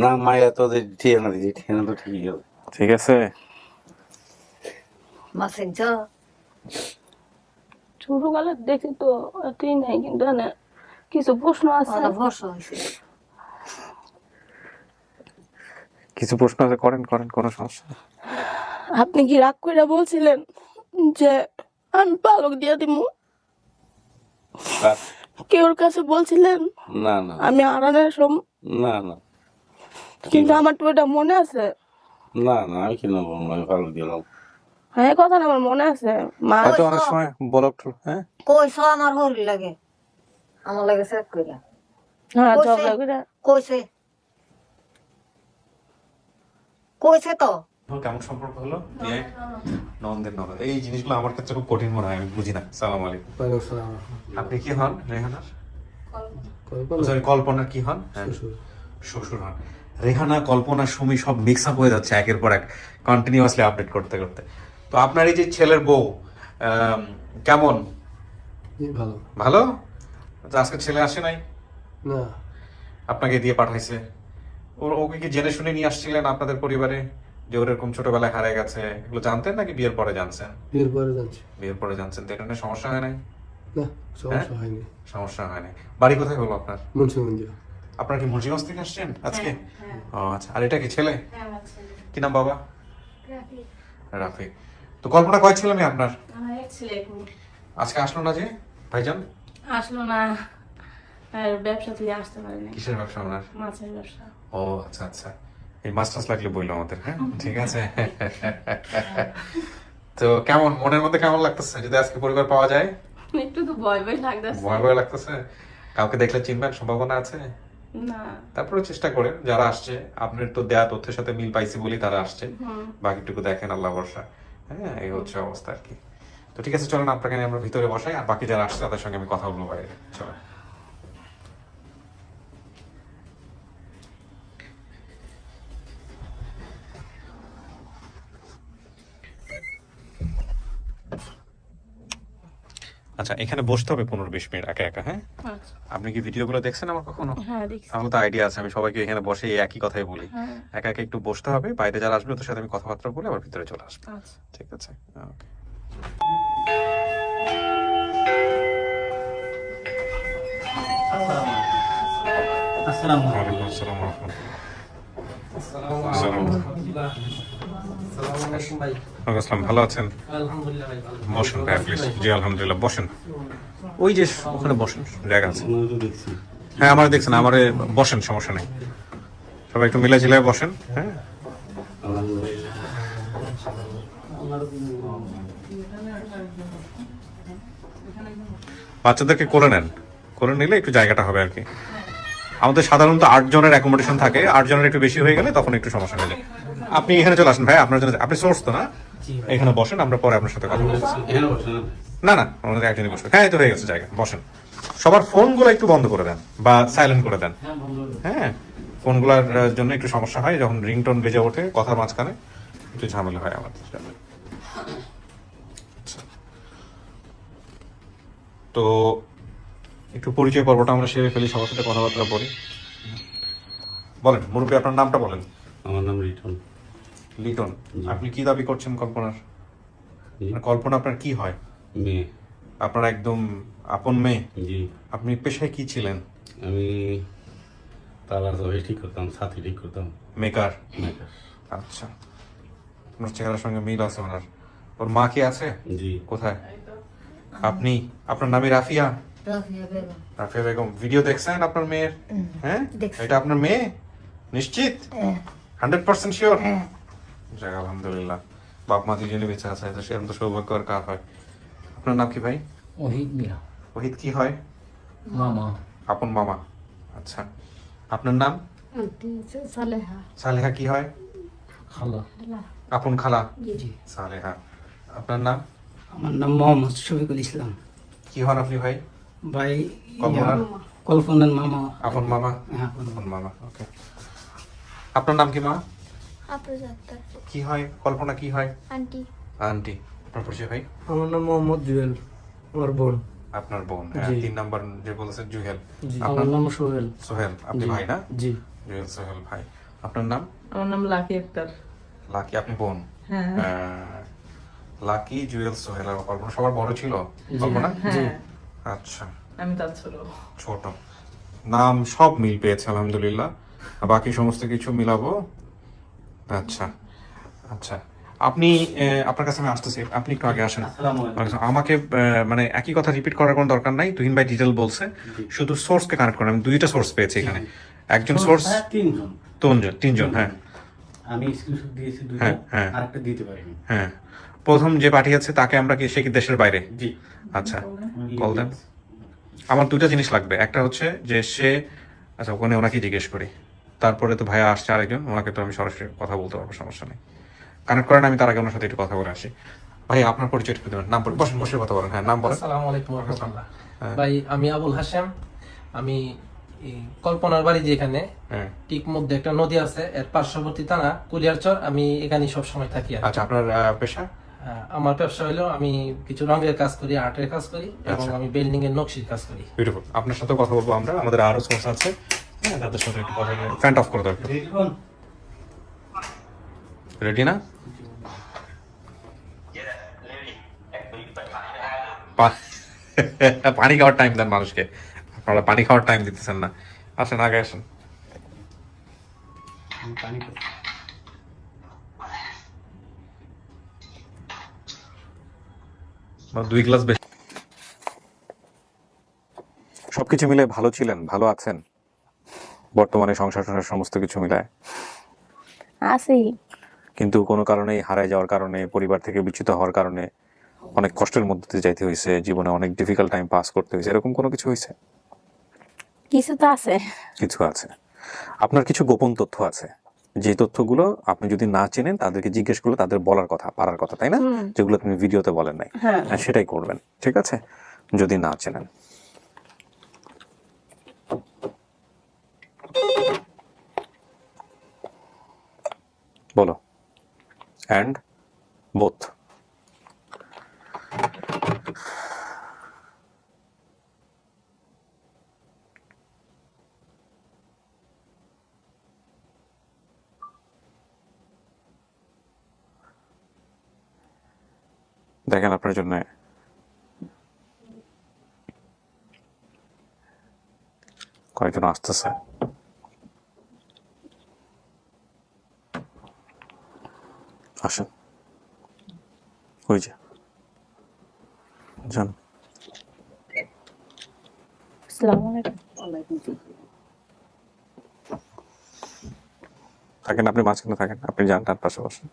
না মায়া তো ঠিকানা দিয়েছি, ঠিকানা তো ঠিকই হবে। ঠিক আছে। মাসের জ ছোটবেলা দেখি তো এতই নাই, কিন্তু না কিছু প্রশ্ন আছে। ভরসা হয়েছে। কিছু প্রশ্ন আছে, করেন করেন, কোনো সমস্যা নেই। আপনি কি রাগ করে বলছিলেন যে আমি পালক দিয়ে দিব? কার? কেউর কাছে বলছিলেন না না আমি আড়ানোর না না কিন্তু আমার তো এটা মনে আছে। না না, আমি কেন বলবো আমি ভালো দিলাম? হ্যাঁ, কথা না আমার মনে আছে। মা হয়তো অনেক সময় বলক হ্যাঁ কইছো আমার হরি লাগে, আমার লাগে সেট কইরা হ্যাঁ কইছে? ঝগড়া করে কইছে কইছে তো। কেমন সম্পর্ক হলো বিয়ে? নন্দের ননদ, এই জিনিসগুলো আমার কাছে খুব কঠিন মনে হয়, আমি বুঝি না। সালাম আলাইকুম। আপনি কি হন রেহানার? সরি, কল্পনার কি হন? শ্বশুর হন। রেহানা, কল্পনা, সুমি সব মিক্স আপ হয়ে যাচ্ছে একের পর এক, কন্টিনিউয়াসলি আপডেট করতে করতে। তো আপনার এই যে ছেলের বউ কেমন? ভালো। ভালো? তো আজকে ছেলে আসে নাই? না, আপনাকে দিয়ে পাঠাইছে? ওকে কি জেনে শুনে নিয়ে আসছিলেন আপনাদের পরিবারে যে ওর এরকম ছোটবেলায় হারিয়ে গেছে? এগুলো জানতেন নাকি বিয়ের পরে জানছেন? বিয়ের পরে যাচ্ছি। বিয়ের পরে জানছেন, তো এটা নিয়ে সমস্যা হয় নাই? না, সমস্যা হয়নি। সমস্যা হয় নাই। বাড়ি কোথায় হলো আপনার? মুন্সিগঞ্জ। আপনার কি মুন্সিগঞ্জ থেকে আসছেন আজকে? ও আচ্ছা। আর এটা কি ছেলে? কি নাম বাবা? রাফিক। তো কল্পনা কয় ছেলে মেয়ে আপনার? এক ছেলে আজকে আসলো না যে ভাইজান? আসলো না, আর ব্যবসা থেকে আসতে পারে না। কিসের ব্যবসা ওনার? মাছের ব্যবসা। ও আচ্ছা আচ্ছা। এই মাছ টাছ লাগলে বললো আমাদের, হ্যাঁ ঠিক আছে। তো কেমন মনের মধ্যে কেমন লাগতেছে যদি আজকে পরিবার পাওয়া যায়? একটু তো ভয় ভয় লাগতেছে। ভয় ভয় লাগতেছে? কাউকে দেখলে চিনবেন সম্ভাবনা আছে? না, তারপরে চেষ্টা করেন, যারা আসছে আপনার তো দেয়া তথ্যের সাথে মিল পাইছি বলেই তারা আসছে, বাকিটুকু দেখেন আল্লাহ ভরসা। হ্যাঁ, এই হচ্ছে অবস্থা আর কি। তো ঠিক আছে, চলেন আপনাকে নিয়ে আমরা ভিতরে বসাই, আর বাকি যারা আসছে তাদের সঙ্গে আমি কথা বলবো বাইরে। চলেন। আচ্ছা, এখানে বসতে হবে 15-20 মিনিট একা একা, হ্যাঁ? আচ্ছা। আপনি কি ভিডিওগুলো দেখছেন আমার কখনো? হ্যাঁ দেখছি। আমার তো আইডিয়া আছে, আমি সবাইকে এখানে বসে এই একই কথাই বলি। একা একা একটু বসতে হবে, বাইরে যারা আসবে ওদের সাথে আমি কথাবার্তা বলে আবার ভিতরে চলে আসবো। আচ্ছা। ঠিক আছে, ওকে। আসসালামু ওয়ালাইকুম আসসালাম ওয়া রাহমাতুল্লাহ। ভাই। ওয়ালাইকুম আসসালাম, ভালো আছেন? আলহামদুলিল্লাহ ভাই, ভালো। বসেন ভাই প্লিজ। জি আলহামদুলিল্লাহ, বসেন। ওই যে ওখানে বসেন, জায়গা আছে। দেখছি হ্যাঁ, আমার দেখছেন, আমারে বসেন, সমস্যা নেই। সবাই একটু মিলে ঝিলে বসেন, হ্যাঁ। বাচ্চাদেরকে করে নেন, করে নিলে একটু জায়গাটা হবে আর কি। আমাদের সাধারণত 8 জনের অ্যাকোমোডেশন থাকে, 8 জনের একটু বেশি হয়ে গেলে তখন একটু সমস্যা হয়ে যায়। আপনি এখানে চলে আসেন ভাই, আপনার জন্য। আপনি সোর্স তো না? এখানে বসেন, আমরা পরে আপনার সাথে কথা বলছি। না না, আমাদের একজনই বসবে। হ্যাঁ, এই তো হয়ে গেছে জায়গা, বসেন। সবার ফোনগুলো একটু বন্ধ করে দেন বা সাইলেন্ট করে দেন, হ্যাঁ। ফোনগুলোর জন্য একটু সমস্যা হয়, যখন রিংটোন বেজে ওঠে কথার মাঝখানে একটু ঝামেলা হয় আমাদের সাথে। আচ্ছা। তো একটু পরিচয় পর্বটা আমরা সেরে ফেলি, সবার সাথে কথাবার্তা বলি। বলেন মুরব্বী, আপনার নামটা বলেন। আমার নাম রিটন। লিটন। আপনি কি দাবি করছেন কল্পনার? মানে কল্পনা আপনার কি হয়? মেয়ে। আপনার একদম আপন মেয়ে? জি। আপনি পেশায় কি ছিলেন? আমি তালার দই ঠিক করতাম, ছাতি ঠিক করতাম। মেকার। মেকার। আচ্ছা, আপনার চেহারার সঙ্গে মিল আছে ওনার। ওর মা কি আছে? জি। কোথায়? আপনি, আপনার নামই রাফিয়া? রাফিয়া বেগম। রাফিয়া বেগম। ভিডিও দেখছেন আপনার মেয়ের? হ্যাঁ, দেখছি। এটা আপনার মেয়ে নিশ্চিত? 100% শিওর? যাক আলহামদুলিল্লাহ, বাপ মা দুজনে বেঁচে আছে, তো সেরকম তো সৌভাগ্য আর কার হয়। আপনার নাম কি ভাই? ওহিদ মিয়া। ওহিদ কি হয়? মামা। আপন মামা। আচ্ছা, আপনার নাম? সালেহা। সালেহা কি হয়? খালা। আপন খালা। জি। সালেহা। আপনার নাম? আমার নাম মোহাম্মদ শফিকুল ইসলাম। কি হন আপনি ভাই? ভাই কল্পনার? কল্পনার মামা। আপন মামা। হ্যাঁ, আপন মামা, ওকে। আপনার নাম কি মা? আফরোজ আক্তার। কি হয় কল্পনা, কি হয়? আন্টি। আন্টি। আপনার পরিচয় ভাই? আমার নাম মোহাম্মদ জুয়েল, আমার বোন। আপনার বোন, হ্যাঁ। জি। 3 নাম্বার যে বলেছেন জুহেল। আমার নাম সোহেল। সোহেল। আপনি জি। ভাই না? জি। জুয়েল সোহেল ভাই, আপনার নাম? আমার নাম লাকি আক্তার। লাকি, আপনি বোন? হ্যাঁ লাকি, জুয়েল সোহেল আর কল্পনা সবার বড় ছিল? কল্পনা? হ্যাঁ, আচ্ছা, আমি তার ছোট। ছোট। নাম সব মিল পেয়েছে আলহামদুলিল্লাহ, বাকি সমস্ত কিছু মিলাবো। আচ্ছা আচ্ছা, আপনি আপনার কাছে আমি আসতেছি, আপনি একটু আগে আসেন। আমাকে মানে একই কথা রিপিট করার কোনো দরকার নাই, তুহিন ভাই ডিটেল বলছে, শুধু সোর্সকে কানেক্ট করেন। আমি দুইটা সোর্স পেয়েছি এখানে, একজন সোর্স, তিনজন। হ্যাঁ আমি স্ক্রিনশট দিয়েছি দুটো, হ্যাঁ, হ্যাঁ। আরেকটা দিতে পারিনি। হ্যাঁ, প্রথম যে পাঠিয়েছে তাকে আমরা কি, সে কি দেশের বাইরে? জি, আচ্ছা, কল দেন। আমার দুটো জিনিস লাগবে, একটা হচ্ছে যে সে, আচ্ছা ওখানে ওনাকে জিজ্ঞেস করি, তারপরে তো ভাইয়া আসছে আরেকজন, ওনাকে তো আমি সরাসরি কথা বলতে পারবো, সমস্যা নেই। কানেক্ট করেন, আমি তার আগে ওনার সাথে একটু কথা বলে আসি। ভাই আপনার পরিচয় একটু দেবেন, নাম বলেন, বসে বসে কথা বলেন। হ্যাঁ, নাম বলেন। আসসালামু আলাইকুম ওয়া রাহমাতুল্লাহ। ভাই আমি আবুল হাশেম, আমি এই কল্পনার বাড়ি যেখানে হ্যাঁ, ঠিক মধ্যে একটা নদী আছে, এর পার্শ্ববর্তী থানা কুলিয়ারচর, আমি এখানে সব সময় থাকি আর কি। আচ্ছা, আপনার পেশা? আমার ব্যবসা হলো আমি কিছু রঙের কাজ করি, আর্টের কাজ করি, এবং আচ্ছা। আমি বিল্ডিং এর নকশির কাজ করি। বিউটিফুল, আপনার সাথে কথা বলবো আমরা, আমাদের আরো সোর্স আছে, হ্যাঁ তাদের সাথে একটু কথা বলবো। ফ্যান অফ করে দাও একটু। রেডি না? পানি খাওয়ার টাইম দেন মানুষকে, আপনারা পানি খাওয়ার টাইম দিতেছেন না। আসেন, আগে আসেন। পানি দুই গ্লাস বেশি। সবকিছু মিলে ভালো ছিলেন, ভালো আছেন বর্তমানে, সংসার সমস্ত কিছু মিলায়? আছি। কিন্তু কোনো কারণেই হারায় যাওয়ার কারণে, পরিবার থেকে বিচ্যুত হওয়ার কারণে অনেক কষ্টের মধ্যে দিয়ে যাইতে হয়েছে, জীবনে অনেক ডিফিকাল্ট টাইম পাস করতে হয়েছে, এরকম কোনো কিছু হয়েছে? কিছু তো আছে। কিছু আছে। আপনার কিছু গোপন তথ্য আছে, যে তথ্যগুলো আপনি যদি না চেনেন তাদেরকে জিজ্ঞেস করলে তাদের বলার কথা, পারার কথা, তাই না? যেগুলো আপনি ভিডিওতে বলেন নাই, হ্যাঁ। সেটাই করবেন, ঠিক আছে? যদি না চেনেন। বলো। And both. দেখেন আপনার জন্য কয়েকজন আসতেছে। আসেন, ওই যে যান। আসসালামু আলাইকুম। থাকেন, আপনি মাঝখানে থাকেন, আপনি যান তার পাশে বসেন।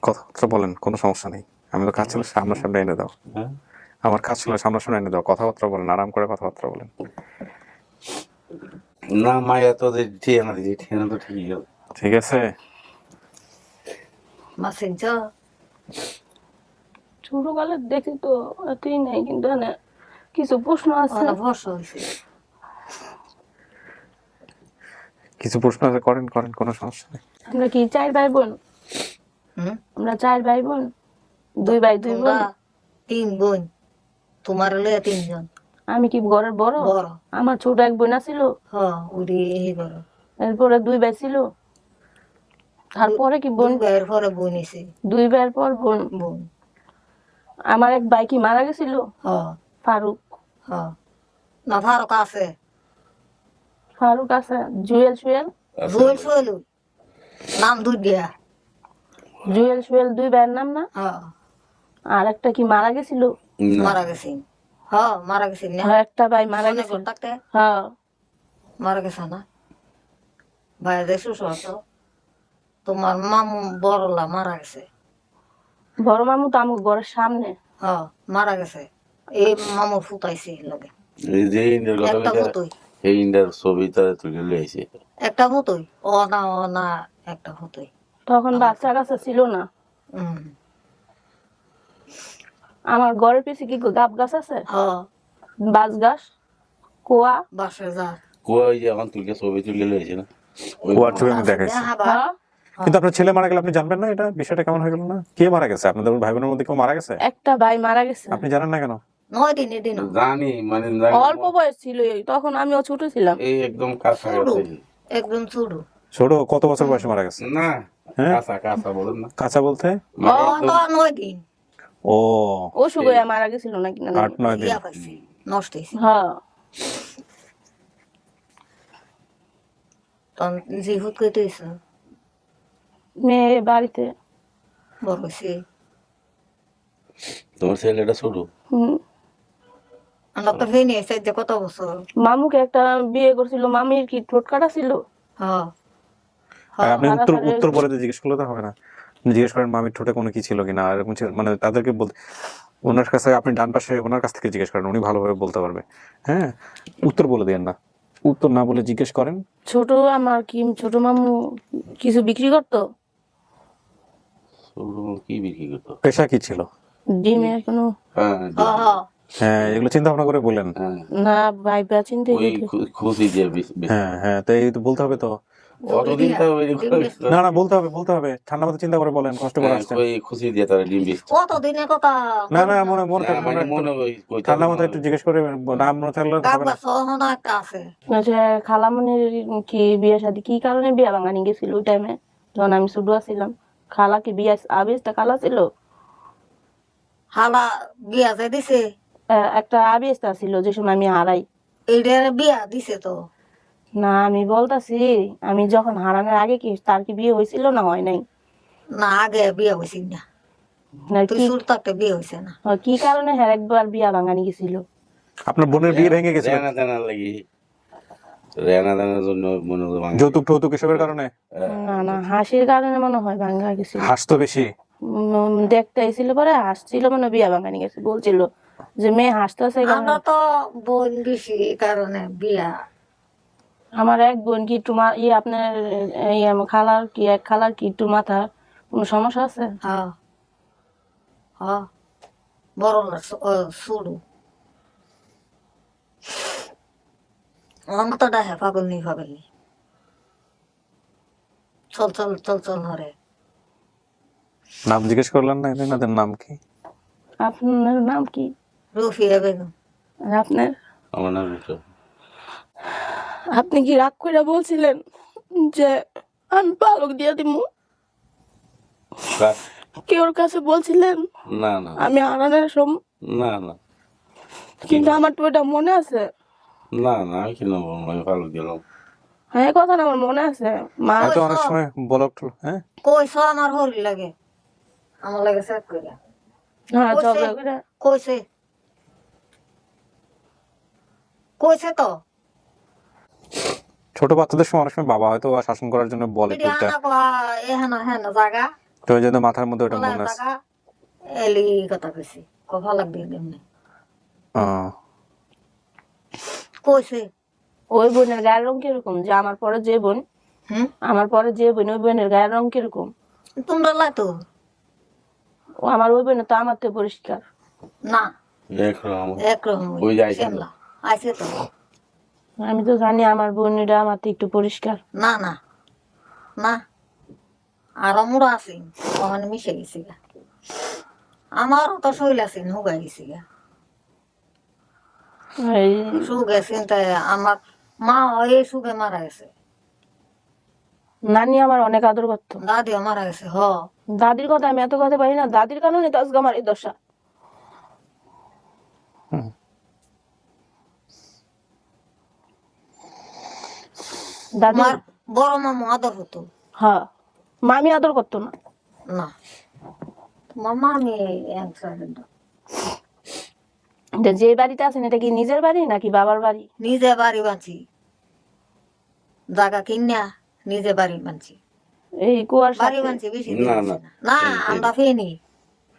কথাবার্তা বলেন, কোনো সমস্যা নেই। আমি তো কাজ ছিল সামনাসামনি এনে দাও, আমার কাজ ছিল সামনাসামনি এনে দাও, কথাবার্তা বলেন, আরাম করে কথাবার্তা বলেন। না মায়া তো ঠিকানা দিয়েছি, ঠিকানা তো ঠিকই গেল। ঠিক আছে, মাসিক জ ছোটকালে দেখি তো এতই নাই, কিন্তু এনে কিছু প্রশ্ন আছে। অনেক বর্ষ হয়েছে। কিছু প্রশ্ন আছে, করেন করেন, কোনো সমস্যা নেই। আমরা কি 4 ভাই বোন? হুম? আমরা 4 ভাই বোন, 2 ভাই 2 বোন। তোমরা 3 বোন, তোমার হলে 3 জন। আমি কি ঘরের বড়? বড়। আমার ছোট এক বোন ছিল, উড়ি এই বড়। এরপরে 2 ভাই ছিল, তারপরে কি বোন, 2 ভাইয়ের পরে বোন এসে 2 ভাইয়ের পর বোন। বোন। আমার এক ভাই কি মারা গেছিল, হ্যাঁ ফারুক। হ্যাঁ, না ফারুক আছে, ফারুক আছে, জুয়েল সুয়েল। জুয়েল সোহেল নাম 2 দিয়া। জুয়েল সুয়েল 2 ভাইয়ের নাম না? হ্যাঁ, আর একটা কি মারা গেছিল? মারা গেছে। হ্যাঁ মারা গেছে না, আর একটা ভাই মারা গেছে। থাকতে হ্যাঁ, মারা গেছে না ভাই, দেখছো তো তোমার মামু বড়লা মারা গেছে। বড় মামু তো আমার ঘরের সামনে। হ্যাঁ মারা গেছে, এই মামু ফুটাইছে লগে এই যে ইন্ডিয়ার কথা একটা বলতে, ফুটুই, এই ইন্ডিয়ার ছবি তারা তুলে লইছে। একটা ফুটুই, ও না একটা ফুটুই। তখন বাচ্চা কাছে ছিল না। হুম। আমার ঘরের পিছে কি গাব গাছ আছে, হ্যাঁ বাঁশ গাছ, কোয়া। বাসে যা কই যে এখন তুলকে ছবি তুলে লইছে না, ওই কুয়ার ছবি আমি দেখাইছি। হাবা হ্যাঁ, কিন্তু আপনার ছেলে মারা গেলে আপনি জানবেন না? এটা বিষয়টা কেমন হয়ে গেল না? কে মারা গেছে? আপনাদের ভাই বোনের মধ্যে কেউ মারা গেছে? একটা ভাই মারা গেছে। আপনি জানেন না কেন? 9 দিনের দিন জানি মানে অল্প বয়স ছিল তখন, আমিও ছোট ছিলাম। এই একদম কাছাকাছি একদম ছোট। ছোট কত বছর বয়সে মারা গেছে? না, হ্যাঁ? কাঁচা কাঁচা বলেন না কাঁচা বলতে? ও তো 9 দিন ও অসুখ হয়ে মারা গেছিল নাকি না? 8-9 দিন। ইয়া পাইছে, নষ্ট হয়েছে। হ্যাঁ। তখন জিহুদ কইতে হয়েছে, মেয়ে বাড়িতে। বড় হয়েছে। তোমার ছেলেটা ছোট? হুম। আমরা তো ফেনি এসে যে কত বছর। মামুকে একটা বিয়ে করছিল, মামির কি ঠোঁট কাটা ছিল? হ্যাঁ আর আপনি মারা উত্তর সারে- উত্তর বলে দিয়ে জিজ্ঞেস করলে তো হবে না। আপনি জিজ্ঞেস করেন মামির ঠোঁটে কোনো কি ছিল কিনা, এরকম মানে তাদেরকে বলতে, ওনার কাছে আপনি ডান পাশে ওনার কাছ থেকে জিজ্ঞেস করেন, উনি ভালোভাবে বলতে পারবে। হ্যাঁ, উত্তর বলে দেন না, উত্তর না বলে জিজ্ঞেস করেন। ছোট আমার কি ছোট মামু কিছু বিক্রি করতো, ছোট কি বিক্রি করতো? পেশা কি ছিল? ডিমের কোনো হ্যাঁ, হ্যাঁ হ্যাঁ, এগুলো চিন্তা ভাবনা করে বলেন। হ্যাঁ, না ভাইবা চিন্তা ওই খুশি দিয়ে হ্যাঁ হ্যাঁ, তাই তো বলতে হবে তো। কতদিন তো ওই না না, বলতে হবে ঠান্ডা মাথায় চিন্তা করে বলেন, কষ্ট করে আসছেন। ওই খুশি দিয়ে তারা ডিম বেচতো। কত দিনের কথা। না না, মনে মনে না, মানে মনে ওই কইতে ঠান্ডা মাথায় একটু জিজ্ঞেস করে, নাম মনে থাকলে তো হবে না। গাছ সহন একটা আছে। আচ্ছা, খালামণির কি বিয়ে শাদী কি কারণে বিয়া ভাঙানি গেছিল ওই টাইমে যখন আমি ছোট ছিলাম? খালা কি বিয়া আবেশটা খালা ছিল? হালা বিয়া যে দিছে, একটা আবেশটা ছিল যে সময় আমি হারাই। এইটার বিয়া দিছে তো। না আমি বলতাছি, আমি যখন হারানোর আগে কি তার কি বিয়ে হয়েছিল না হয় নাই? না আগে বিয়া হয়েছি না, না তুই কি সুর থাকতে বিয়ে হয়েছে না। কি কারণে হ্যাঁ একবার বিয়া ভাঙানি গেছিল? আপনার বোনের বিয়ে ভেঙে গেছে রেনা দানার লাগি, রেনা দানার জন্য মনে হয় ভাঙে। যৌতুক টৌতুক এসবের কারণে? না না, হাসির কারণে মনে হয় ভাঙা গেছিল। হাস তো বেশি। দেখতে আইছিল পরে হাসছিল, মানে বিয়া ভাঙানি গেছে, বলছিল যে মেয়ে হাসতেছে। আমরা তো বোন বেশি এই কারণে বিয়া। আমার এক বোন কি একটু আপনার এই আমার খালার কি এক খালার কি একটু মাথা কোনো সমস্যা আছে? হ্যাঁ হ্যাঁ, বড় না শুরু আমার মতো ডাহে পাগল নি চল চল চল চল হরে। নাম জিজ্ঞেস করলেন না এনাদের নাম কি? আপনার নাম কি? রুফিয়া বেগম। আর আপনার? আমার নাম রুফিয়া। আপনি কি রাগ করে বলছিলেন যে আমি পালক দিয়ে দিমু? কেউর কাছে বলছিলেন? না না আমি হারানোর না না কিন্তু আমার তো এটা মনে আছে। না না, আমি কেন বলবো? আমি ভালো গেলাম। হ্যাঁ, কথা না আমার মনে আছে। মা হয়তো অনেক সময় বলক হ্যাঁ কইছ আমার হরি লাগে, আমার লাগে সেট করে হ্যাঁ ঝগড়া করে কইছে কইছে তো। ছোট বাচ্চাদের সময় অনেক সময় বাবা হয়তো শাসন করার জন্য বলে এটি টুকটা, আনা কয়া এহানা হেন জায়গা তো ওই জন্য মাথার মধ্যে ওটা ওলা মনে আছে। জায়গা এলি কথা কইছি, কথা লাগবে এমনি আহ, কইছে। ওই বোনের গায়ের রং কিরকম? যে আমার পরে যে বোন, হুম, আমার পরে যে বোন, ওই বোনের গায়ের রং কিরকম? তোমরা লাই তো ও আমার ওই বোন তো আমার তো পরিষ্কার। না একরকম একরকম ওই যাইছে না। শ্যামলা আইছে তো। আমি তো জানি আমার বোনটা আমার তো একটু পরিষ্কার। না না না, আর আমরা আছি ওখানে মিশে গেছি গা। আমারও তো শৈল আছে হুগাই গেছি গা, এই সুখ গেছে তাই আমার মা এই সুখে মারা গেছে, নানি আমার অনেক আদর করতো। দাদিও মারা গেছে। হ দাদির কথা আমি এত কথা পারি না, দাদির কারণে তো আজকে আমার এই দশা। দাদি আমার বড় মামু আদর হতো হ্যাঁ, মামি আদর করতো না। না, মামা আমি যে বাড়িতে আছেন এটা কি নিজের বাড়ি নাকি বাবার বাড়ি? নিজে বাড়ি বাঁচি, জায়গা কিনা নিজে বাড়ি বাঁচি, এই কুয়ার বাড়ি সাথে বাঁচি বেশি না, দিন না। হইছে না। না আমরা ফেনি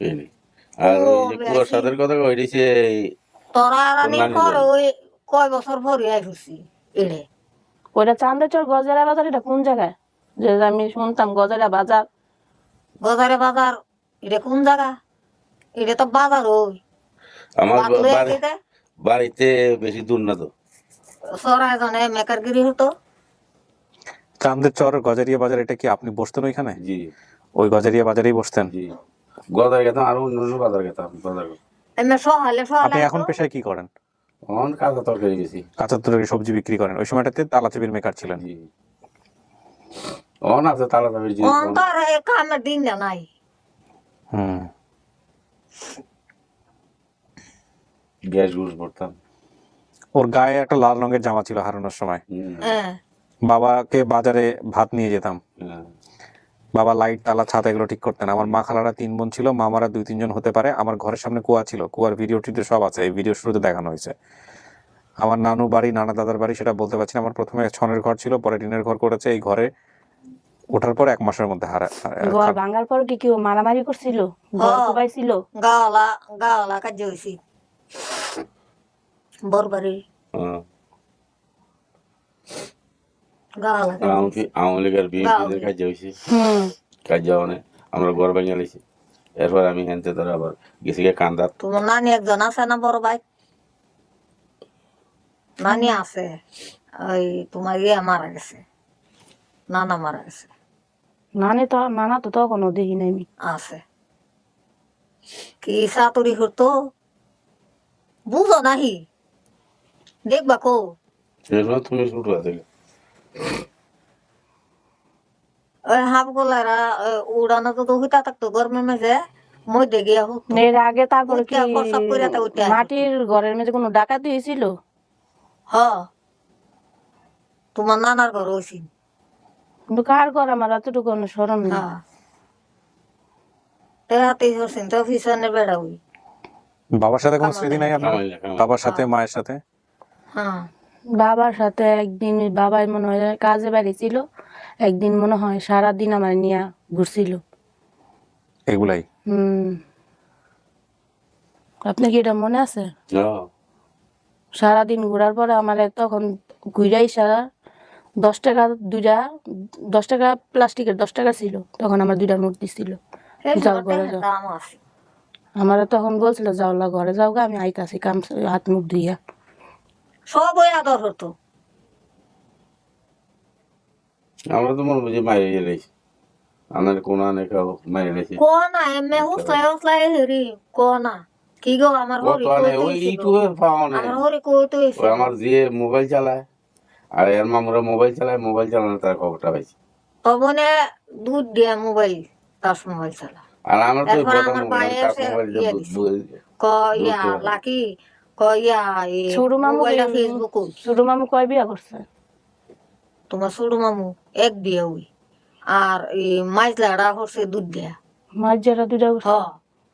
ফেনি। আর ও, ওই যে কুয়ার সাদের কথা কইছে, তোরা আর আমি নানি পরে বাড়ি। ওই কয় বছর পরে আই ফুসি এড়ে। ওইটা চান্দাচর গজারা বাজার, এটা কোন জায়গায়? যে আমি শুনতাম গজারা বাজার। বাজারে বাজার এটা কোন জায়গা? এটা তো বাজার ওই আমার বাদলে বাড়ি- যেতে বাড়িতে বেশি দূর না তো। সরাই জনে মেকারগিরি হতো। চান্দের চর গজারিয়া বাজার, এটা কি আপনি বসতেন ওইখানে? জি ওই গজারিয়া বাজারেই বসতেন? জি, গদার গেতাম, আরো অন্য বাজার গেতাম, বাজার এমনি সহালে আপনি সহালে এখন পেশায় কি করেন? অন কাঁচা তরকারি বেশি। কাঁচা তরকারি সবজি বিক্রি করেন। ওই সময়টাতে তালা চাবির মেকার ছিলেন? জি, অন আছে তালা তাবির জিনিস, অন্তর এই কামের দিন নাই। হুম। Gas Goose ভরতাম। ওর গায়ে একটা লাল রঙের জামা ছিল হারানোর সময়। হ্যাঁ বাবাকে বাজারে ভাত নিয়ে যেতাম, হ্যাঁ। বাবা লাইট তালা ছাদ এগুলো ঠিক করতেন। আমার মা খালারা 3 বোন ছিল, মামারা 2-3 জন হতে পারে। আমার ঘরের সামনে কুয়া ছিল, কুয়ার ভিডিও টিডিও সব আছে, এই ভিডিও শুরুতে দেখানো হয়েছে। আমার নানু বাড়ি, নানা দাদার বাড়ি সেটা বলতে পারছি না। আমার প্রথমে ছনের ঘর ছিল, পরে টিনের ঘর করেছে। এই ঘরে ওঠার পর 1 মাসের মধ্যে ঘর ভাঙার পর কি কেউ মারামারি করছিল? ঘর কোবাইছিল? গাওয়ালা কাজ হয়েছি বরবারি হ্যাঁ। গাওয়ালা আওয়ামী লীগের বিএনপিদের কাজ হয়েছে, কাজ যাওয়ানে আমরা ঘর ভেঙে লেছি। এরপর আমি হেনতে ধরে আবার গেছি গিয়ে কান্দার। তোমার নানি একজন আছে না বড় ভাই? নানি আছে, ওই তোমার ইয়ে মারা গেছে, নানা মারা গেছে। নানা তো তখনও দেখি নাই আমি। আছে কি সাতুরি হতো বুঝো নাহি, দেখবা কো সেসময় তুমি ছোট আছে। ওই হাফ গোলারা উড়ানো তো হইতা থাকতো গরমের মেঝে মধ্যে গিয়া হতো। এর আগে তারপরে কি উঠতে প্রসাব কইরা তা উঠতে আসে। মাটির ঘরের মধ্যে কোনো ডাকাতি হয়েছিল? হ তোমার নানার ঘর হয়েছিল। কিন্তু কার ঘর আমার এতটুকু স্মরণ নেই। হ্যাঁ তেহাতেই হচ্ছেন তো পিছনের বেড়া ওই। বাবার সাথে কোনো স্মৃতি নাই আপনার? বাবার সাথে, মায়ের সাথে? হ্যাঁ বাবার সাথে একদিন বাবাই মনে হয় কাজে বাড়ি ছিল, একদিন মনে হয় সারাদিন আমার নিয়ে ঘুরছিল। এগুলাই? আপনি কি এটা মনে আছে? হ্যাঁ। সারাদিন ঘোরার পরে আমার তখন ঘুরাই সারা 10 টাকা দুইটা, 10 টাকা প্লাস্টিকের 10 টাকা ছিল, তখন আমার 2টা নোট দিছিল। যাও ঘরে যাও। দাম আছে আমার তখন বলছিল যাও ঘরে যাও গা, আমি আইতাছি কাম হাত মুখ ধুইয়া। সব ওই আদর হতো। আমরা তো মনে বুঝি মাইরে গেলেছি, আমার কোন খাও মাইরে গেছি। কোনা এমে হুসলাই হেরি কোনা কি গো আমার হরি ওই ইউটিউবের পাওয়া নাই। আমার হরি কইতো ওই আমার যে মোবাইল চালায় আর এর মামুরা মোবাইল চালায়, মোবাইল চালানো তার খবরটা পাইছি। তবনে দুধ দিয়ে মোবাইল তার মোবাইল চালা। আর আমার তো এখন বড় আমার মোবাইল, বাইরে তার এসে মোবাইল ইয়ে দিছে। কইয়া লাকি কইয়া এই ছোট মামু মোবাইলটা ফেসবুক ছোট মামু কয় বিয়া করছে? তোমার ছোট মামু এক বিয়ে ওই, আর এই মাইজলাড়া হচ্ছে দুধ দেয়া। মাছ যারা 2টা হ করছে?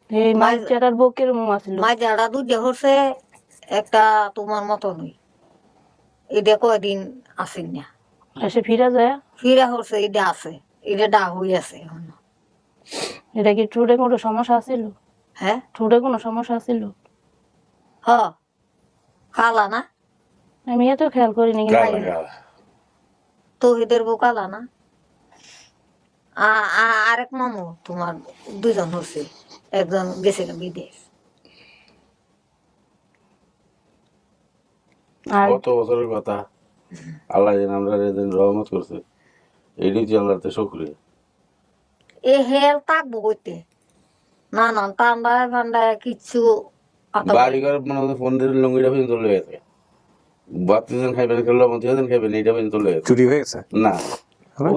এই মাছ যারার বউকের মুখ আছিল। মাইজলাড়া দুধ দেয়া হচ্ছে একটা তোমার মতো নই। এটা কয়দিন আসেন না, এসে ফিরা যায়। ফিরা হচ্ছে এটা আছে, এটা ডা হয়ে আছে এখন। এটা কি ঠোঁটে কোনো সমস্যা আছিল? হ্যাঁ ঠোঁটে কোনো সমস্যা আছিল? হ কালা না আমি এত খেয়াল করিনি। তহিদের বউ কালা না। আরেক মামু তোমার 2জন হচ্ছে, একজন গেছে বিদেশ। আর কত বছরের কথা, আল্লাহ যেন আমরা যেদিন রহমত করছে, এটি যে আল্লাহতে শুকরিয়া। এ হেল থাকবো কইতে না না ঠান্ডায় ঠান্ডায় কিচ্ছু বাড়ি ঘর মনে হচ্ছে ফোন দিয়ে লঙ্গিটা পর্যন্ত চলে গেছে, বাতিজন খাইবেন, লবণ দিয়েছেন খাইবেন, এইটা পর্যন্ত চলে গেছে। চুরি হয়ে গেছে? না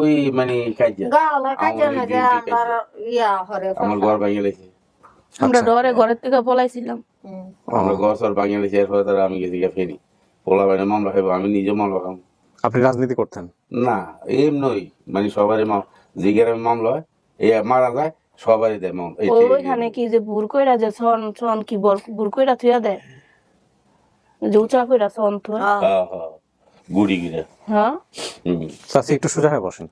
ওই মানে কাজে গাওলা কাজে না যে আমার ইয়া হরে আমার ঘর ভাঙিয়ে লেছে, আমরা ডরে ঘরের থেকে পলাইছিলাম। আমরা ঘর সর ভাঙিয়ে লেছি। এরপরে তারা আমি গেছি গা ফেরি পোলা বাইনে মামলা খাইবো, আমি নিজে মামলা খাম। আপনি রাজনীতি করতেন? না এমনই মানে সবারই জিগের মামলা হয়, এই মারা যায় সবারই দেয় মামলা। ওইখানে কি যে বুর কইরা যে ছন ছন কি বুর কইরা থুয়া দেয়, যে উঁচা কইরা ছন থুয়া। গুড়ি গিরা। হ্যাঁ চাচি একটু সোজা হয়ে বসেন,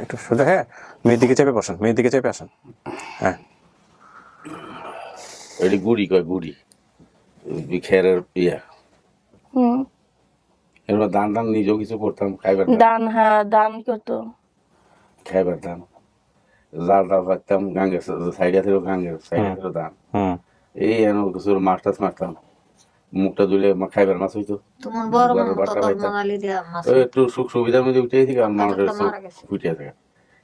একটু সোজা হ্যাঁ, মেয়ের দিকে চেপে বসেন, মেয়ের দিকে চেপে আসেন। হ্যাঁ এটি গুড়ি কয়, গুড়ি খেরের ইয়া। এরপর দান টান নিজেও কিছু করতাম, খাইবার দান। হ্যাঁ দান করতো, খাইবার দান, জাল টাল পারতাম, গাঙ্গের সাইডে থেকে গাঙ্গের সাইডে থেকে দান, এই এনে কিছু মাছ টাছ মারতাম, মুখটা ধুলে খাইবার মাছ হইতো। তোমার বড় গরুর মন তো বাচ্চা তোর পাইতাম। মানালি দিয়া মাছ ওই একটু সুখ সুবিধার মধ্যে উঠে থেকে আর মানুষের তো চোখ মারা গেছে। ফুটে থাকে।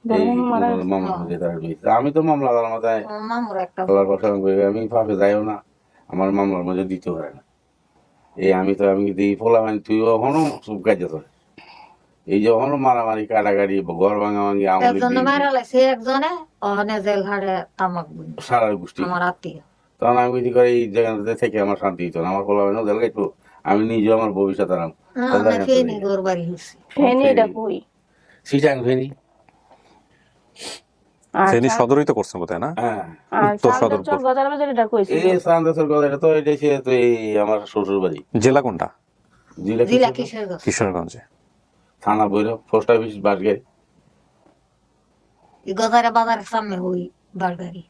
বড় এই মামা মারা গেছে। মামলার মধ্যে তারা রয়েছে। আমি তো মামলা আল্লাহর মাথায় আমার মামুর একটা আল্লাহর পাশে আমি পাশে যাইও না, আমার মামলার মধ্যে দিতে পারে না। এই আমি দিই পোলা মানে তুই এখনো চুপ কাজে তোর এই যে এখনো মারামারি কাটাকাটি ঘর ভাঙা ভাঙি একজনে মারা লাগছে একজনে ওখানে জেল হাড়ে তামাক বুনি সারা গোষ্ঠী। আমার আত্মীয় তখন আমি কিছু করে এই জায়গাতে থেকে আমার শান্তি হতো না, আমার পোলা মানে জেল গাইতো, আমি নিজেও আমার ভবিষ্যৎ আরাম আমরা ফেনি ঘর বাড়ি হয়েছি ফেনি এটা কই? সিটাং ফেনি। আর ফেনী সদরই তো করছেন বোধহয় না? হ্যাঁ আর উত্তর চাঁদের সদরপুর। চর গজার বাজার এটা কইছিল। এই সান্দাসের কথা এটা তো এটা সে তো এই আমার শ্বশুর বাড়ি জেলা কোনটা? জেলা জিলা কিশোরগঞ্জ, কিসের গছ কিশোরগঞ্জে। থানা বৈরব, পোস্ট অফিস বাসগাড়ি, গজারে বাজারের সামনে ওই বাড়গাড়ি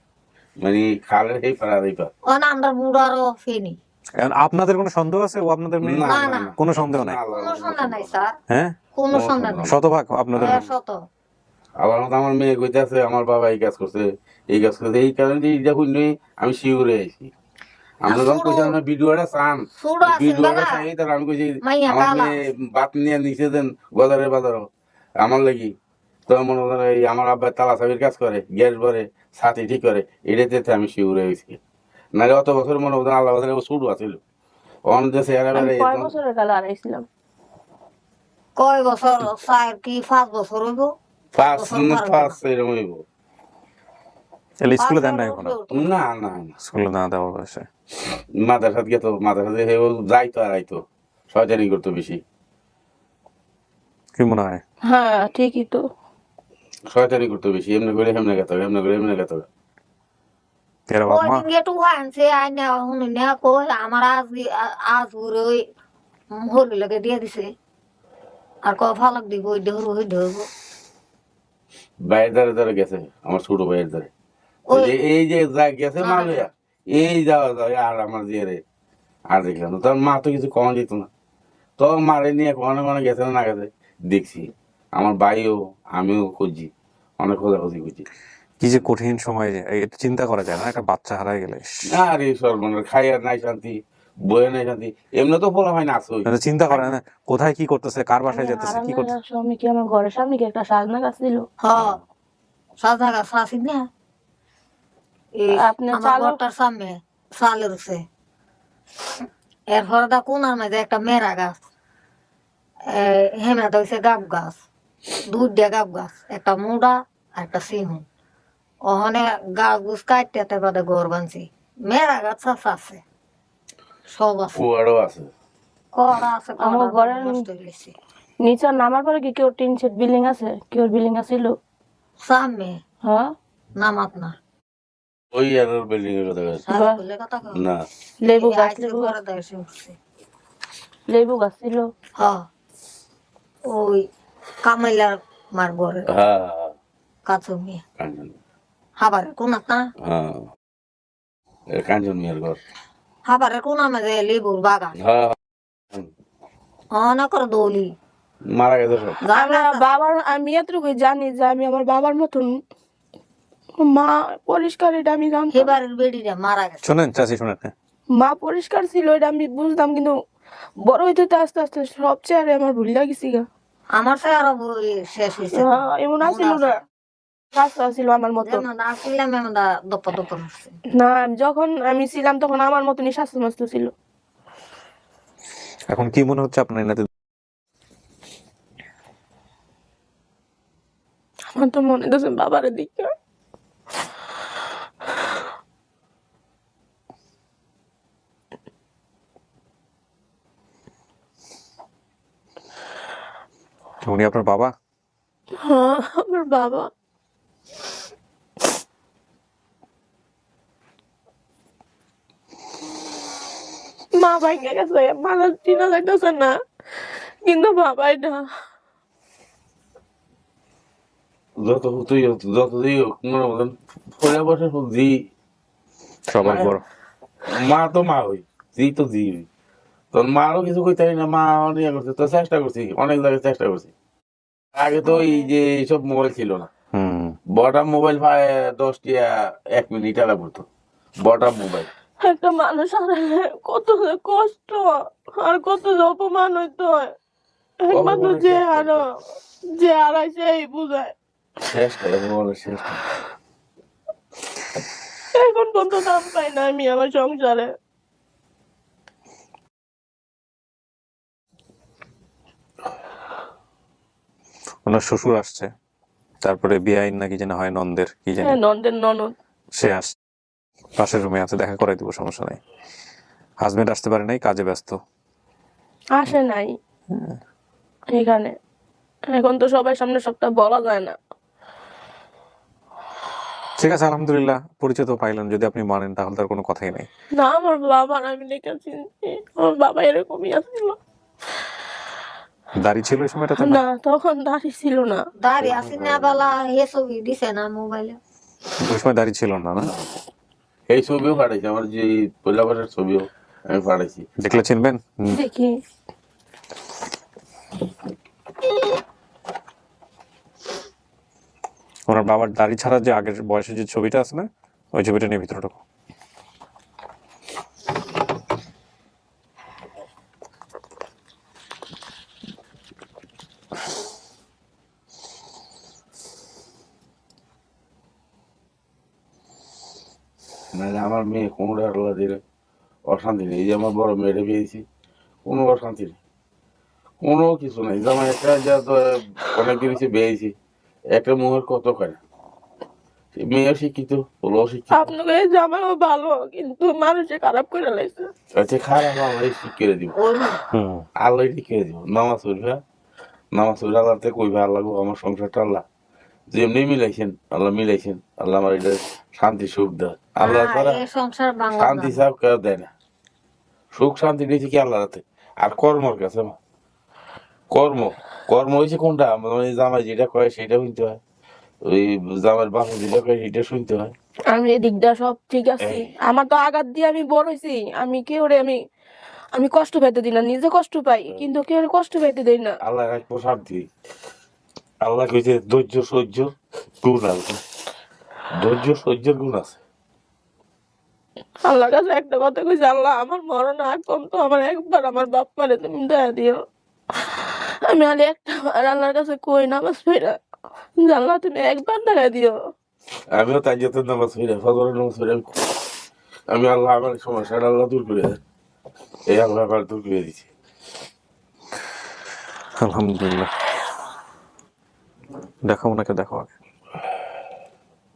মানে খালের এই পাড়া এই পাড়া। ও না আমরা বুড়ারও ফেনি এখন আপনাদের কোনো সন্দেহ আছে ও আপনাদের মেয়ে? না, না, না, না। না। কোনো সন্দেহ নাই? কোনো সন্দেহ নাই স্যার হ্যাঁ, কোনো সন্দেহ নাই শতভাগ আপনাদের মেয়ে। শত আবার মতো আমার মেয়ে কইতেছে আমার বাবা এই কাজ করছে এই কাজ করছে, এই কারণে যে এইটা কই আমি শিউরে আইছি। আমরা যখন কইছিলাম না ভিডিওটা চান, সুড়ো আছে ভিডিওটা বাবা চাই তার আমি কইছি মাইয়া আমার কালা মেয়ে বাত নিয়ে নিচে দেন বাজারে আমার লাগি। তো মনে করেন এই আমার আব্বা তালা চাবির কাজ করে, গ্যাস ভরে, ছাতি ঠিক করে, এটাতে আমি শিউরে আইছি। নাহলে অত বছর মনে করেন আল্লাহ বাজারে শুরু আছিল অন যে চেহারা আমি বেড়ে কয় বছরের কালে হারাইছিলাম? কয় বছর স্যার কি 5 বছর হইব পাঁচ এরকম হইব। তাহলে স্কুলে দেন না এখন? না না না স্কুলে না দেওয়া বয়সে মাদ্রাসাত গেতো, মাদ্রাসাতে হেও যাইতো আর আইতো, শয়তানি করতো বেশি, কি মনে হয়? হ্যাঁ ঠিকই তো। শয়তানি করতো বেশি, এমনি করে এমনি গেতো, এমনি করে এমনি গেতো। এরা বাপ ওই মা দিন গেটু আনছে আইনা হুনি না কই আমার আজ ঘুরে ওই হলি লাগে দিয়ে দিছে আর ক ফালাক দিব ওই দেহর ওই দেহর ভাইয়ের দ্বারে দ্বারে গেছে, আমার ছোট ভাইয়ের দ্বারে এই যে যা গেছে মা লইয়া এই যাওয়া যায় আর আমার দিয়ে রে আর দেখলাম না। তোর মা তো কিছু কমা যেত না, তো মারে নিয়ে কখনো কখনো গেছে না গেছে দেখছি। আমার ভাইও আমিও খুঁজি, অনেক খোঁজাখুঁজি করছি। কি যে কঠিন সময়, এটা চিন্তা করা যায় না, একটা বাচ্চা হারায় গেলে। আরে সর্বনাশ, খাই আর নাই শান্তি, বইয়ে নাই শান্তি, এমনি তো পোলা হয় না আসই। এটা চিন্তা করে না কোথায় কি করতেছে, কার বাসায় যেতেছে, কি করতেছে। হারানোর সময় কি আমার ঘরের সামনে কি একটা সাজনা গাছ ছিল? হ সাজা গাছ আছে না এই আপনি আমার চালক- ঘরটার সামনে চালের আছে এরপর দা কোনার মাঝে একটা মেরা গাছ হেমে হইছে গাব গাছ দুধ গাব গাছ একটা মুড়া আর একটা সিহুন ওখানে গাছ গুছ কাটতে বাদে ঘর বানছি মেরা গাছ আছে সব আছে কুয়ারও আছে। কড়া আছে আমার কড়া ঘরের- নষ্ট হয়ে গেছে নিচে নামার পরে কি কেউ টিন সেট বিল্ডিং আছে? কেউ বিল্ডিং আছিল? সামনে হ্যাঁ নামাত না ওই আর বিল্ডিং এর কথা বলছি। সারা খুলে কথা কও না লেবু এই গাছ আইছে লেবু ঘরে গাছ দেশে উঠছে লেবু গাছ ছিল। হ্যাঁ ওই কামাইলার মার ঘরে হ্যাঁ কাছু মিয়া কাঞ্চন, হাবারের কোনাত না হ্যাঁ কাঞ্চন মিয়ার ঘর। হাবারের কোনা মাঝে লেবুর বাগান হ্যাঁ অনেক দৌলি মারা গেছে সব। আমার বাবার, আমি এতটুকু জানি যে আমি আমার বাবার মতন মা পরিষ্কার, এটা আমি জানতাম। হেবারের বেডিটা মারা গেছে শোনেন চাচি, শোনেন, হ্যাঁ। মা পরিষ্কার ছিল এটা আমি বুঝতাম, কিন্তু বড় হইতে হইতে আস্তে আস্তে সব চেহারে আমার ভুল লাগিছি গা। আমার চেহারা শেষ হয়েছে এমন আসিল না, রাস্তা ছিল আমার মতো যেমন আসছিলাম এমন দপ্পা দপ্পা হচ্ছে না। যখন আমি ছিলাম তখন আমার মতনই স্বাস্থ্য মস্ত ছিল। এখন কি মনে হচ্ছে আপনার এনাতে? আমার তো মনে হচ্ছে বাবার দিকে উনি আপনার বাবা? হ্যাঁ আমার বাবা। মা ভাইকে গেছে, মালা চিনা যাইতেছে না, কিন্তু বাবাই না। যতই হোক মনে করেন পরে বছর হোক জি সবার বড়। মা তো মা হই, জি তো জি হই। তোর মারও কিছু কইতে পারি না, মা অনেক করছে, তো চেষ্টা করছি, অনেক জায়গায় চেষ্টা করছি। আগে তো এই যে এইসব মোবাইল ছিল না, হুম। বটা মোবাইল পায় 10 টিয়া 1 মিনিট টাকা পড়তো, বটা মোবাইল একটা মানুষ হারালে কত যে কষ্ট আর কত যে অপমান হইতে হয়, একমাত্র অপমানের যে শেষ নাই তো। যে হারায় সেই বুঝায়। শেষ নাই, অপমানের শেষ নাই। এখন পর্যন্ত দাম পাই না আমি আমার সংসারে। ওনার শ্বশুর আসছে, তারপরে বেআইন নাকি যেন হয় নন্দের কি জানি, হ্যাঁ, নন্দের ননদ সে আসছে, পাশের রুমে আছে, দেখা করাই দিব, সমস্যা নাই। হাজবেন্ড আসতে পারে নাই, কাজে ব্যস্ত। আসে নাই এখানে। এখন তো সবার সামনে সবটা বলা যায় না। ঠিক আছে, আলহামদুলিল্লাহ পরিচয় তো পাইলেন, যদি আপনি মানেন তাহলে তার কোনো কথাই নেই। না, আমার বাবার আমি দেখেছি, আমার বাবা এরকমই আসছিল। দাড়ি ছিল ওই সময়টাতে না? না, তখন দাঁড়িয়ে ছিল না। দাঁড়িয়ে আসি না বেলা এ ছবি দিছে না মোবাইলে। ওই সময় দাড়ি ছিল না, না? এই ছবিও পাঠাইছি, আমার যে পরিবারের ছবিও আমি পাঠাইছি। দেখলে চিনবেন? দেখি ওনার বাবার দাড়ি ছাড়া যে আগের বয়সের যে ছবিটা আছে না, ওই ছবিটা নিয়ে ভিতরে ঢোকো। নাহলে আমার মেয়ে কোনোটা আল্লাহ দিলে অশান্তি নেই। এই যে আমার বড় মেয়েটা পেয়েছি, কোনো অশান্তি নেই, কোনো কিছু নেই। যেমন একটা যা তো অনেকদিন হচ্ছে পেয়েছি, একটা মুখের কত করে, মেয়েও শিক্ষিত, পোলাও শিক্ষিত। আপনাকে জামাইও ভালো, কিন্তু মানুষে খারাপ করে লাইছে। আচ্ছা খারাপ আল্লাহ ঠিক করে দিব, হুম। আল্লাহ ঠিক করে দিব। নামাজ পড়বা, নামাজ পড়ে আল্লাহতে কইবা, আল্লাহ গো আমার সংসারটা আল্লাহ যেমনি মিলাইছেন, আল্লাহ মিলাইছেন, আল্লাহ আমার এটা শান্তি সুখ দেয়। আল্লাহ তারা এ সংসার বাংলা শান্তি চাপ কেউ দেয় না, সুখ শান্তি দিয়েছে কি আল্লাহ রাতে। আর কর্মর কাছে মা, কর্ম, কর্ম হয়েছে কোনটা, মানে জামাই যেটা কয় সেটা শুনতে হয়, ওই জামাইয়ের বাপে যেটা কয় সেটা শুনতে হয়। আমি এদিকটা সব ঠিক আছে, আমার তো আঘাত দিয়ে আমি বড় হইছি। আমি কেউ আমি কষ্ট পাইতে দিই না, নিজে কষ্ট পাই, কিন্তু কেউ কষ্ট পাইতে দেই না। আল্লাহ রাখবো শান্তি। আল্লাহ কইছে ধৈর্য সহ্য গুণ আছে, ধৈর্য সহ্যের গুণ আছে। আল্লাহর কাছে একটা কথা কইছি, আল্লাহ আমার মরণ আগ পর্যন্ত আমার একবার আমার বাপ মারে তুমি দয়া দিও। আমি আলে একটা বার আল্লাহর কাছে কই নামাজ পড়া, আল্লাহ তুমি একবার দেখা দিও। আমিও তাই যেতে নামাজ পড়ি, ফজরের নামাজ পড়ি। আমি আল্লাহ আমার সমস্যাটা আল্লাহ দূর করে দেয়, এই আল্লাহ আমার দূর করে দিচ্ছে। আলহামদুলিল্লাহ। দেখো ওনাকে, দেখো আগে।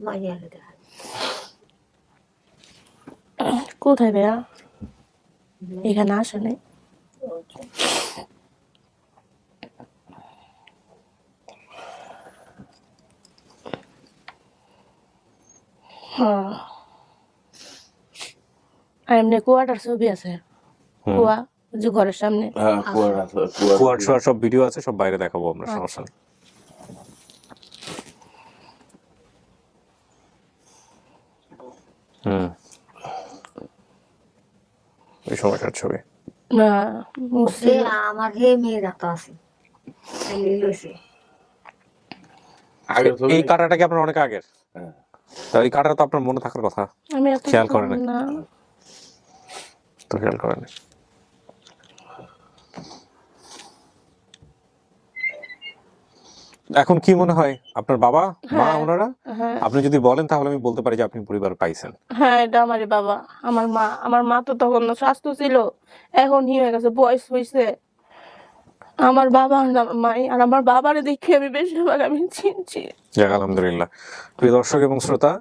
মাইয়ারে দেখা। কোথায় ভাইয়া? এখানে আসে নাই? হ্যাঁ, আর এমনি কুয়াটার ছবি আছে, কুয়া যে ঘরের সামনে। হ্যাঁ কুয়ার আছে, কুয়ার শোয়ার সব ভিডিও আছে, সব বাইরে দেখাবো আমরা, সমস্যা নেই। হুম, এই সময়টার ছবি। না, সে আমার হে মেয়েরা তো আছে, এই লইছে। আগের ছবি এই কাটাটা কি আপনার অনেক আগের? হ্যাঁ। তা এই কাটাটা তো আপনার মনে থাকার কথা, আমি এত খেয়াল করেন নাই? না। তো খেয়াল করেন নাই। এখন কি মনে হয় আপনার বাবা মা ওনারা? হ্যাঁ, আপনি যদি বলেন তাহলে আমি বলতে পারি যে আপনি পরিবার পাইছেন। হ্যাঁ, এটা আমারই বাবা। আমার মা তো তখন স্বাস্থ্য ছিল, এখন হয়ে গেছে, বয়স হয়েছে। আমার বাবা আর আমার মাই, আর আমার বাবারে দেখে আমি বেশিরভাগ আমি চিনছি। যাক আলহামদুলিল্লাহ। প্রিয় দর্শক এবং শ্রোতা,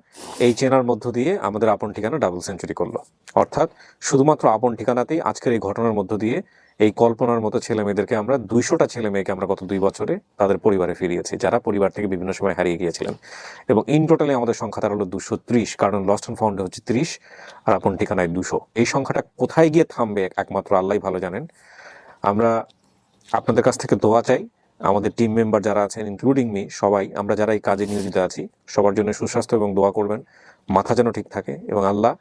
এই চেনার মধ্য দিয়ে আমাদের আপন ঠিকানা ডাবল সেঞ্চুরি করলো। অর্থাৎ শুধুমাত্র আপন ঠিকানাতেই আজকের এই ঘটনার মধ্য দিয়ে এই কল্পনার মতো ছেলে মেয়েদেরকে আমরা 200টা ছেলে মেয়েকে আমরা গত 2 বছরে তাদের পরিবারে ফিরিয়েছি, যারা পরিবার থেকে বিভিন্ন সময় হারিয়ে গিয়েছিলেন। এবং ইন টোটালি আমাদের সংখ্যা তার হলো 230, কারণ লস্ট অ্যান্ড ফাউন্ড হচ্ছে 30 আর আপন ঠিকানায় 200। এই সংখ্যাটা কোথায় গিয়ে থামবে একমাত্র আল্লাহই ভালো জানেন। আমরা আপনাদের কাছ থেকে দোয়া চাই, আমাদের টিম মেম্বার যারা আছেন ইনক্লুডিং মি, সবাই আমরা যারা এই কাজে নিয়োজিত আছি সবার জন্য সুস্বাস্থ্য এবং দোয়া করবেন, মাথা যেন ঠিক থাকে, এবং আল্লাহ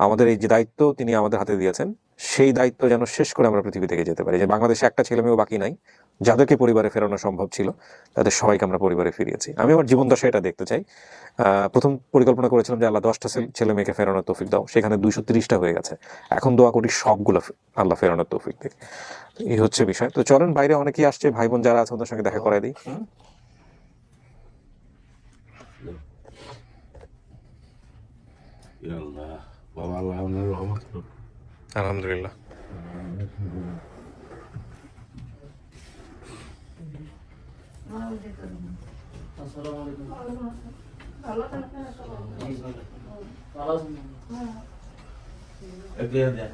আমাদের এই যে দায়িত্ব তিনি আমাদের হাতে দিয়েছেন সেই দায়িত্ব যেন শেষ করে আমরা পৃথিবী থেকে যেতে পারি, যে বাংলাদেশে একটা ছেলে মেয়েও বাকি নাই যাদেরকে পরিবারে ফেরানো সম্ভব ছিল তাদের সবাইকে আমরা পরিবারে ফিরিয়েছি। আমি আমার জীবন দশায় এটা দেখতে চাই। প্রথম পরিকল্পনা করেছিলাম যে আল্লাহ 10টা ছেলে মেয়েকে ফেরানোর তৌফিক দাও, সেখানে 230টা হয়ে গেছে। এখন দোয়া করি সবগুলো আল্লাহ ফেরানোর তৌফিক দেয়। এই হচ্ছে বিষয়। তো চলেন, বাইরে অনেকেই আসছে, ভাই বোন যারা আছে ওদের সঙ্গে দেখা করাই দিই। ইয়া আল্লাহ, বাবা আল্লাহ আপনার রহমত করুন। আলহামদুলিল্লাহ। এগিয়ে দেন।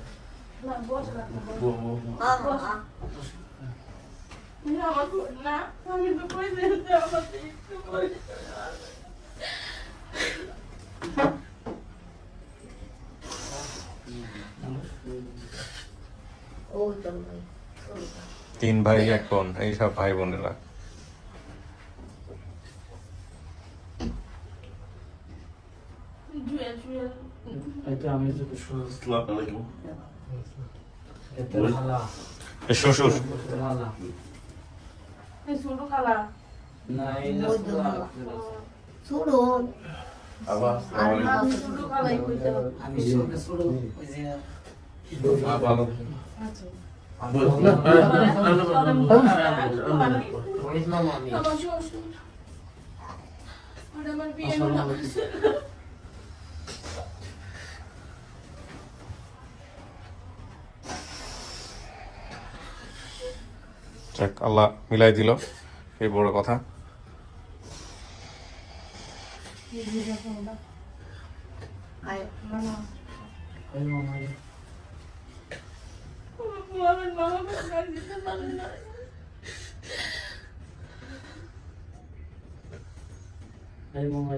ওই তো ভাই 3 ভাই 1 বোন, এই সব ভাই বোনেরা। এটা আমি তো আসসালামু আলাইকুম। এটা খালা শ্বশুর খালা না এই শুরু আবার আসসালামু আলাইকুম। আমি শুরু ওই যে ভালো। ওই মামা আমি যাক, আল্লাহ মিলাই দিল, এই বড় কথা। আয় ওই মামা এই মামা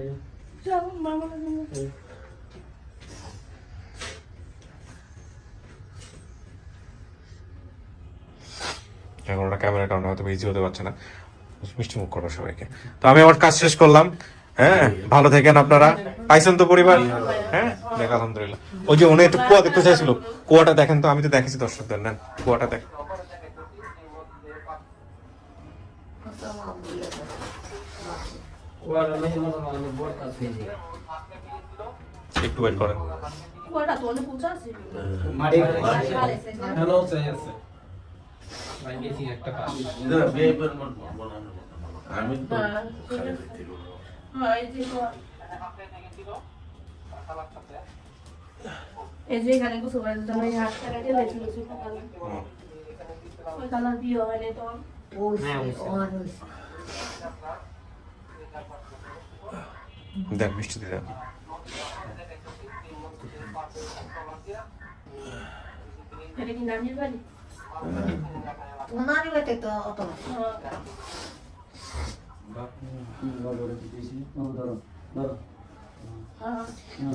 এখন ওটা ক্যামেরার কারণে হয়তো ইজি হতে পারছে না। মিষ্টি মুখ করো সবাইকে। তো আমি আমার কাজ শেষ করলাম। হ্যাঁ, ভালো থাকেন আপনারা। পাইছেন তো পরিবার? হ্যাঁ, দেখ আলহামদুলিল্লাহ। ওই যে উনি একটু কুয়া দেখতে চাইছিল, কুয়াটা দেখেন তো। আমি তো দেখেছি দর্শকদের, নেন কুয়াটা দেখ। ওরা মেয়ে মামা আমি বড় কাজ হয়েছে একটু ওয়েট করেন। মারি হ্যালো চাই আছে ভাই গেছি একটা কাজ। ইদারা বিয়ে করবেন বানানো। আমি তো এই যে এখানে কিছু করে দিতে হয়, হাত টাকা দিয়ে লেখি কিছু টাকা ওই কালার বিয়ে হয় না তো ওই ওর দেন মিষ্টি দিয়ে দেন। এটা কি নানির বাড়ি? ওনারই বেটে তো অত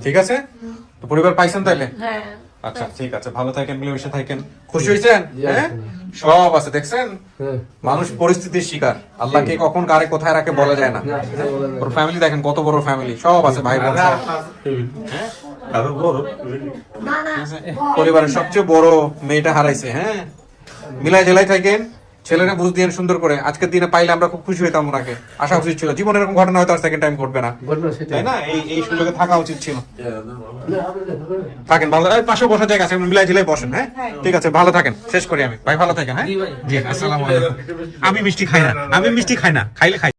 ঠিক আছে, তো পরিবার পাইছেন তাইলে? হ্যাঁ আচ্ছা ঠিক আছে, ভালো থাকেন, মিলেমিশে থাকেন। খুশি হয়েছেন? হ্যাঁ, সব আছে দেখছেন। মানুষ পরিস্থিতির শিকার, আল্লাহকে কখন কারে কোথায় রাখে বলা যায় না। ওর ফ্যামিলি দেখেন কত বড় ফ্যামিলি, সব আছে, ভাই বোন সব। আরো বড় না না পরিবারের সবচেয়ে বড় মেয়েটা হারাইছে। হ্যাঁ, মিলাই জেলাই থাকেন, ছেলেরা বুঝ দিয়েন সুন্দর করে। আজকের দিনে পাইলে আমরা খুব খুশি হইতাম ওনাকে, আসা উচিত ছিল। জীবনে এরকম ঘটনা হয়তো আর সেকেন্ড টাইম ঘটবে না, তাই না? এই সুযোগে থাকা উচিত ছিল। থাকেন ভালো, পাশে বসার জায়গা আছে, মিলাই জেলাই বসেন। হ্যাঁ ঠিক আছে, ভালো থাকেন। শেষ করি আমি, ভাই ভালো থাকেন। হ্যাঁ জি, আসসালামু আলাইকুম। আমি মিষ্টি খাই না, খাইলে খাই।